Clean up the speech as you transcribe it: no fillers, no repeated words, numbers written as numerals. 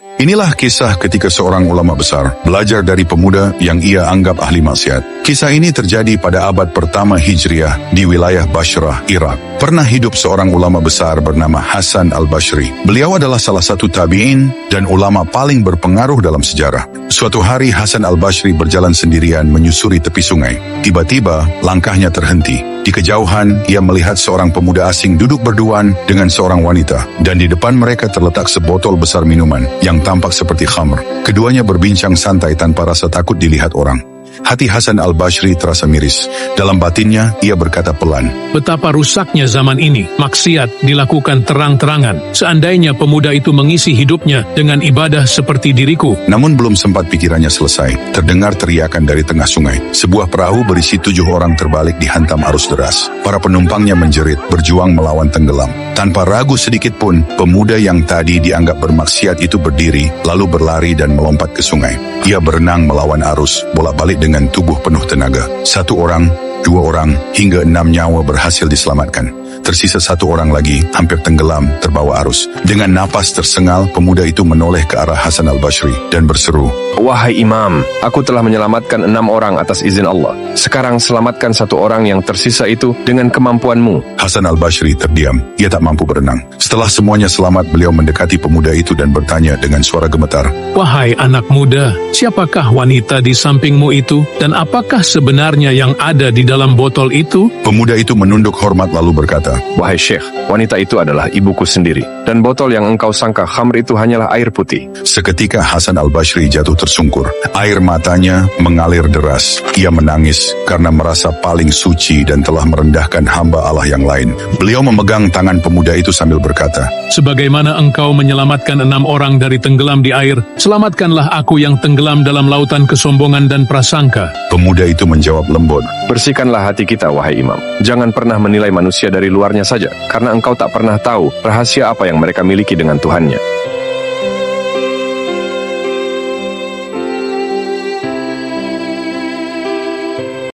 Inilah kisah ketika seorang ulama besar belajar dari pemuda yang ia anggap ahli maksiat. Kisah ini terjadi pada abad pertama Hijriah di wilayah Bashrah, Irak. Pernah hidup seorang ulama besar bernama Hasan al-Bashri. Beliau adalah salah satu tabi'in dan ulama paling berpengaruh dalam sejarah. Suatu hari Hasan al-Bashri berjalan sendirian menyusuri tepi sungai. Tiba-tiba langkahnya terhenti. Di kejauhan, ia melihat seorang pemuda asing duduk berduaan dengan seorang wanita. Dan di depan mereka terletak sebotol besar minuman yang tampak seperti khamr. Keduanya berbincang santai tanpa rasa takut dilihat orang. Hati Hasan al-Bashri terasa miris. Dalam batinnya, ia berkata pelan, "Betapa rusaknya zaman ini. Maksiat dilakukan terang-terangan. Seandainya pemuda itu mengisi hidupnya dengan ibadah seperti diriku." Namun belum sempat pikirannya selesai, terdengar teriakan dari tengah sungai. Sebuah perahu berisi 7 orang terbalik dihantam arus deras. Para penumpangnya menjerit, berjuang melawan tenggelam. Tanpa ragu sedikit pun, pemuda yang tadi dianggap bermaksiat itu berdiri, lalu berlari dan melompat ke sungai. Ia berenang melawan arus, bolak-balik dengan tubuh penuh tenaga. 1 orang, 2 orang, hingga 6 nyawa berhasil diselamatkan. Tersisa 1 orang lagi, hampir tenggelam, terbawa arus. Dengan napas tersengal, pemuda itu menoleh ke arah Hasan al-Bashri dan berseru, "Wahai Imam, aku telah menyelamatkan 6 orang atas izin Allah. Sekarang selamatkan 1 orang yang tersisa itu dengan kemampuanmu." Hasan al-Bashri terdiam, ia tak mampu berenang. Setelah semuanya selamat, beliau mendekati pemuda itu dan bertanya dengan suara gemetar, "Wahai anak muda, siapakah wanita di sampingmu itu? Dan apakah sebenarnya yang ada di dalam botol itu?" Pemuda itu menunduk hormat lalu berkata, "Wahai Syekh, wanita itu adalah ibuku sendiri. Dan botol yang engkau sangka khamr itu hanyalah air putih." Seketika Hasan al-Bashri jatuh tersungkur. Air matanya mengalir deras. Ia menangis karena merasa paling suci dan telah merendahkan hamba Allah yang lain. Beliau memegang tangan pemuda itu sambil berkata, "Sebagaimana engkau menyelamatkan 6 orang dari tenggelam di air, selamatkanlah aku yang tenggelam dalam lautan kesombongan dan prasangka." Pemuda itu menjawab lembut, "Bersihkanlah hati kita, wahai Imam. Jangan pernah menilai manusia dari luarnya saja, karena engkau tak pernah tahu rahasia apa yang mereka miliki dengan Tuhannya.